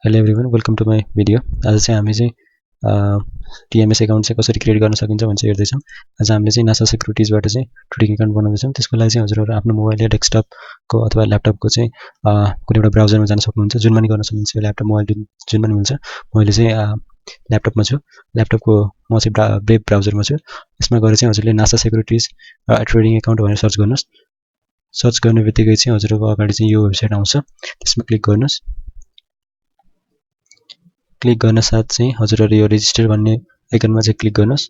Hello everyone, welcome to my video. आज चाहिँ हामी चाहिँ TMS अकाउन्ट चाहिँ कसरी क्रिएट गर्न सकिन्छ भन्छ हेर्दै छौं। आज हामीले चाहिँ NASA सिक्युरिटीजबाट चाहिँ ट्रेडिङ अकाउन्ट बनाउँदै छौं। त्यसको लागि चाहिँ हजुरहरु आफ्नो मोबाइल या डेस्कटपको अथवा ल्यापटपको चाहिँ कुनै एउटा ब्राउजरमा जान सक्नुहुन्छ। जुनमा नि गर्न सक्नुहुन्छ। ल्यापटप मोबाइल जुनमा नि हुन्छ। मैले चाहिँ ल्यापटपमा छु। ल्यापटपको म चाहिँ वेब ब्राउजरमा छु। यसमा गएर चाहिँ हजुरले NASA सिक्युरिटीज ट्रेडिङ अकाउन्ट भनेर सर्च गर्नुस्। सर्च गर्नेबित्तिकै चाहिँ हजुरको अगाडि चाहिँ यो वेबसाइट आउँछ। त्यसमा क्लिक गर्नुस्। क्लिक गर्न साथ चाहिँ हजुरहरु यो रेजिस्टर भन्ने आइकनमा चाहिँ क्लिक गर्नुस्।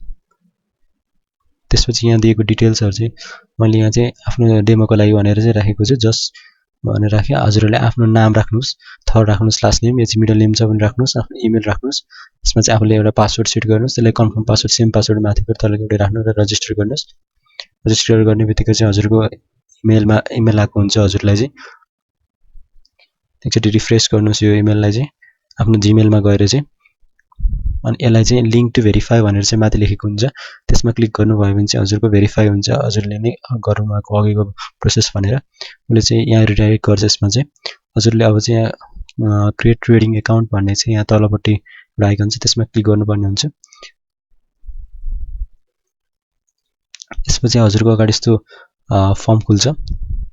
त्यसपछि यहाँ दिएको डिटेल्सहरु चाहिँ मैले यहाँ चाहिँ आफ्नो डेमोको लागि भनेर चाहिँ राखेको छु। जस्ट भनेर राखे। हजुरहरुले आफ्नो नाम राख्नुस्, थर्ड राख्नुस्, लास्ट नेम, एच मिडल नेम छ भने राख्नुस्, आफ्नो इमेल राख्नुस्। यसमा चाहिँ आफूले एउटा पासवर्ड सेट गर्नुस्। त्यसलाई कन्फर्म पासवर्ड सेम पासवर्ड माथिबाट तलको एउटा राख्नु र रजिस्टर गर्नुस्। रजिस्टर गर्नेबित्तिकै चाहिँ हजुरको इमेल आएको हुन्छ हजुरलाई चाहिँ। एकचोटी रिफ्रेश गर्नुस् यो इमेललाई चाहिँ आफ्नो जीमेलमा गएर चाहिँ अनि यसलाई चाहिँ लिंक टु भेरिफाई भनेर चाहिँ माथि लेखेको हुन्छ। त्यसमा क्लिक गर्नुभयो भने चाहिँ हजुरको भेरिफाई हुन्छ। हजुरले नै गर्नुभएको अघिको प्रोसेस भनेर उले चाहिँ यहाँ रिडाइरेक्ट गर्छ। यसमा चाहिँ हजुरले अब चाहिँ क्रिएट ट्रेडिङ अकाउन्ट भन्ने चाहिँ यहाँ तलपट्टि एउटा आइकन छ। त्यसमा क्लिक गर्नुपर्ने हुन्छ। त्यसपछि हजुरको अगाडि यस्तो फर्म खुल्छ।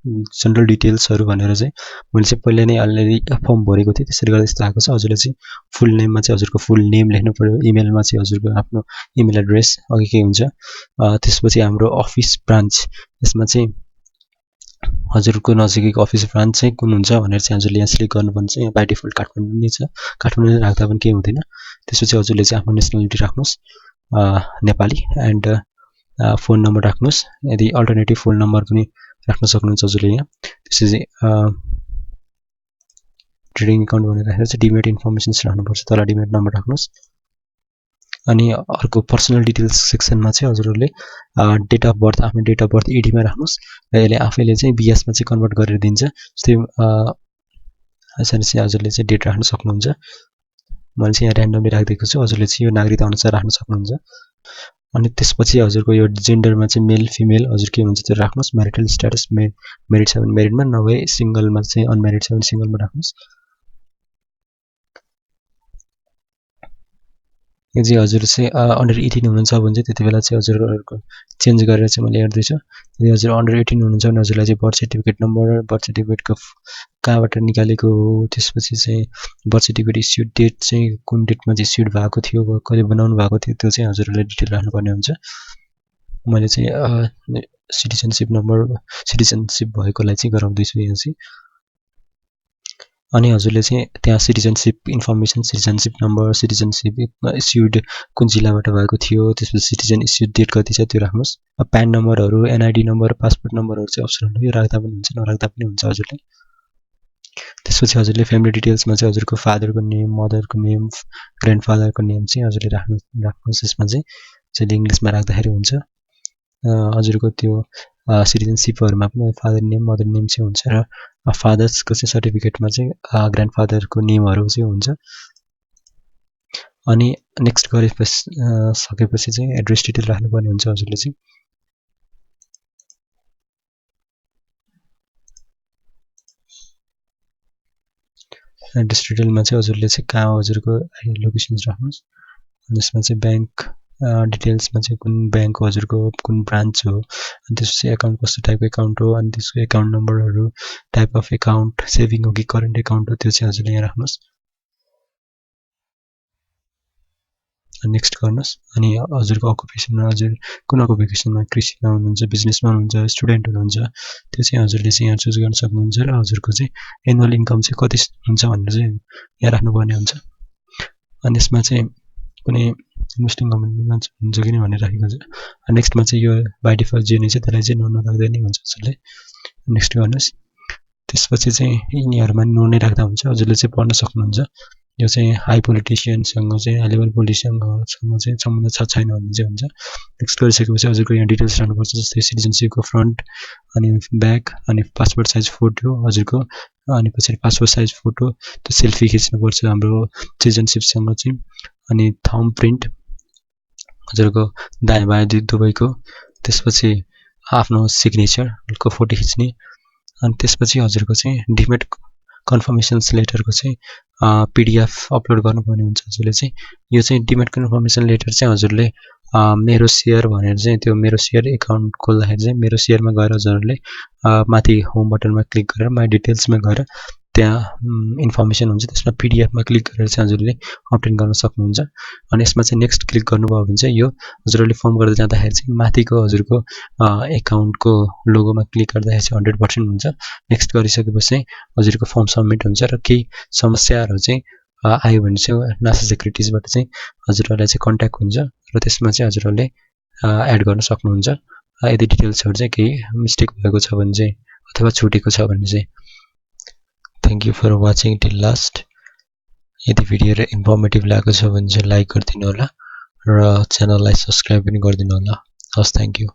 जनरल डिटेल्सहरु भनेर चाहिँ मैले चाहिँ पहिले नै अलरेडी फर्म भरेको थिए। त्यसैले गर्दा यस्तो आएको छ। हजुरले चाहिँ फुल नेममा चाहिँ हजुरको फुल नेम लेख्नु पर्यो। इमेलमा चाहिँ हजुरको आफ्नो इमेल एड्रेस अघि के हुन्छ। त्यसपछि हाम्रो अफिस ब्रान्च यसमा चाहिँ हजुरको नजिकैको अफिस ब्रान्च चाहिँ कुन हुन्छ भनेर चाहिँ हजुरले यहाँ सिलेक्ट गर्नुपर्छ। यहाँ बाइ डिफल्ट काठमाडौँ नै छ। काठमाडौँ नै राख्दा पनि केही हुँदैन। त्यसपछि हजुरले चाहिँ आफ्नो नेसनलिटी राख्नुस् नेपाली एन्ड फोन नम्बर राख्नुस्। यदि अल्टरनेटिभ फोन नम्बर पनि राख्न सक्नुहुन्छ हजुरले यहाँ। त्यसपछि ट्रेडिङ अकाउन्ट भनेर राखेर चाहिँ डिमेट इन्फर्मेसन्स राख्नुपर्छ। तल डिमेट नम्बर राख्नुस्। अनि अर्को पर्सनल डिटेल्स सेक्सनमा चाहिँ हजुरले डेट अफ बर्थ आफ्नो डेट अफ बर्थ एडी मा राख्नुस् र यसले आफैले चाहिँ बीएस मा चाहिँ कन्भर्ट गरेर दिन्छ। जस्तै यसरी चाहिँ हजुरले चाहिँ डेट राख्न सक्नुहुन्छ। मैले चाहिँ यहाँ र्यान्डमली राखिदिएको छु। हजुरले चाहिँ यो नागरिकता अनुसार राख्न सक्नुहुन्छ। अनि त्यसपछि हजुरको यो जेन्डरमा चाहिँ मेल फिमेल हजुर के हुन्छ त्यो राख्नुस्। म्यारिटल स्ट्याटस मेरिड छ भने मेरिडमा, नभए सिंगलमा चाहिँ अनमेरिड छ भने सिंगलमा राख्नुस्। यदि हजुर चाहिँ अन्डर 18 हुनुहुन्छ भने चाहिँ त्यतिबेला चाहिँ हजुरहरुको चेन्ज गरेर चाहिँ मैले हेर्दै छु। यदि हजुर अन्डर 18 हुनुहुन्छ भने हजुरलाई चाहिँ बर्थ सर्टिफिकेट नम्बर, बर्थ सर्टिफिकेटको कहाँबाट निकालेको हो, त्यसपछि चाहिँ बर्थ सर्टिफिकेट इस्युड डेट चाहिँ कुन डेटमा चाहिँ इस्युड भएको थियो, कहिले बनाउनु भएको थियो त्यो चाहिँ हजुरले डिटेल राख्नुपर्ने हुन्छ। मैले चाहिँ सिटिजनशिप नम्बर सिटिजनशिप भएकोलाई चाहिँ गराउँदै छु यहाँ चाहिँ। अनि हजुरले चाहिँ त्यहाँ citizenship information, citizenship number, citizenship issued कुन जिल्लाबाट भएको थियो, त्यसपछि सिटिजन इस्युड डेट कति छ त्यो राख्नुस्। प्यान नम्बरहरु, एनआईडी नम्बर, पासपोर्ट नम्बरहरु चाहिँ अप्सनल हो। यो राख्दा पनि हुन्छ, नराख्दा पनि हुन्छ हजुरले। त्यसपछि हजुरले फ्यामिली डिटेल्समा चाहिँ हजुरको फादरको नेम, मदरको नेम, ग्रान्डफादरको नेम चाहिँ हजुरले राख्नुस्। यसमा चाहिँ इंग्लिशमा राख्दाखेरि हुन्छ। हजुरको त्यो सिटिजनशिपहरुमा पनि फादर नेम, मदर नेम चाहिँ हुन्छ र फादर्सको चाहिँ सर्टिफिकेटमा चाहिँ ग्रान्डफादरको नेमहरु चाहिँ हुन्छ। अनि नेक्स्ट सकेपछि चाहिँ एड्रेस डिटेल राख्नुपर्ने हुन्छ हजुरले चाहिँ। एड्रेस डिटेलमा चाहिँ हजुरले चाहिँ कहाँ हजुरको लोकेसन्स राख्नुस्। अनि यसमा चाहिँ बैंक डिटेल्समा चाहिँ कुन बैंक हो हजुरको, कुन ब्रान्च हो, अनि त्यसपछि अकाउन्ट कस्तो टाइपको अकाउन्ट हो, अनि त्यसको अकाउन्ट नम्बरहरु, टाइप अफ अकाउन्ट, सेभिङ हो कि करेन्ट अकाउन्ट हो त्यो चाहिँ हजुरले यहाँ राख्नुस्। नेक्स्ट गर्नुस्। अनि हजुरको अकुपेसनमा हजुर कुन अकुपेसनमा, कृषिमा हुनुहुन्छ, बिजनेसमा हुनुहुन्छ, स्टुडेन्ट हुनुहुन्छ, त्यो चाहिँ हजुरले चाहिँ यहाँ चुज गर्न सक्नुहुन्छ र हजुरको चाहिँ एनुअल इन्कम चाहिँ कति हुन्छ भनेर चाहिँ यहाँ राख्नुपर्ने हुन्छ। अनि यसमा चाहिँ कुनै इन्भेस्टिङ कम्पनीमा हुन्छ कि भनेर राखेको छ। नेक्स्टमा चाहिँ यो बाइ डिफल्ट जे नै छ त्यसलाई चाहिँ नो राख्दै नै हुन्छ हजुरले। नेक्स्ट गर्नुस्। त्यसपछि चाहिँ यिनीहरुमा नो नै राख्दा हुन्छ। हजुरले चाहिँ पढ्न सक्नुहुन्छ। यो चाहिँ हाई पोलिटिशियनसँग चाहिँ हाई लेभल पोलिटिशियनसँग चाहिँ सम्बन्ध छ छैन भन्ने चाहिँ हुन्छ। नेक्स्ट गरिसकेपछि हजुरको यहाँ डिटेल्स राख्नुपर्छ। जस्तै सिटिजनशिपको फ्रन्ट अनि ब्याक अनि पासपोर्ट साइज फोटो हजुरको, अनि पछि पासपोर्ट साइज फोटो त्यो सेल्फी खिच्नुपर्छ हाम्रो सिटिजनशिपसँग चाहिँ। अनि थम्ब प्रिन्ट हजुरको दायाँ बायाँ दुवैको। त्यसपछि आफ्नो सिग्नेचरको फोटो खिच्ने। अनि त्यसपछि हजुरको चाहिँ डिमेट कन्फर्मेसन्स लेटरको चाहिँ PDF अपलोड गर्नुपर्ने हुन्छ हजुरले चाहिँ यो चाहिँ डिम्याट कन्फर्मेसन लेटर चाहिँ हजुरले मेरो सेयर भनेर चाहिँ त्यो मेरो सेयर एकाउन्ट खोल्दाखेरि चाहिँ मेरो सेयरमा गएर हजुरहरूले माथि होम बटनमा क्लिक गरेर माई डिटेल्समा गएर त्यहाँ इन्फर्मेसन हुन्छ त्यसमा PDFमा क्लिक गरेर चाहिँ हजुरले अपडेट गर्न सक्नुहुन्छ अनि यसमा चाहिँ नेक्स्ट क्लिक गर्नुभयो भने चाहिँ यो हजुरहरूले फर्म गर्दै जाँदाखेरि चाहिँ माथिको हजुरको एकाउन्टको लोगोमा क्लिक गर्दाखेरि चाहिँ 100% हुन्छ नेक्स्ट गरिसकेपछि चाहिँ हजुरको फर्म सबमिट हुन्छ र केही समस्याहरू चाहिँ आयो भने चाहिँ नासा सेक्युरिटिजबाट चाहिँ हजुरहरूलाई चाहिँ कन्ट्याक्ट हुन्छ र त्यसमा चाहिँ हजुरहरूले एड गर्न सक्नुहुन्छ यदि डिटेल्सहरू चाहिँ केही मिस्टेक भएको छ भने चाहिँ अथवा छुटेको छ भने चाहिँ thank you for watching till last यदि भिडियो इन्फर्मेटिभ लागेको छ भने चाहिँ लाइक गरिदिनु होला र च्यानललाई सब्स्क्राइब पनि गरिदिनु होला हस् थ्याङ्क यू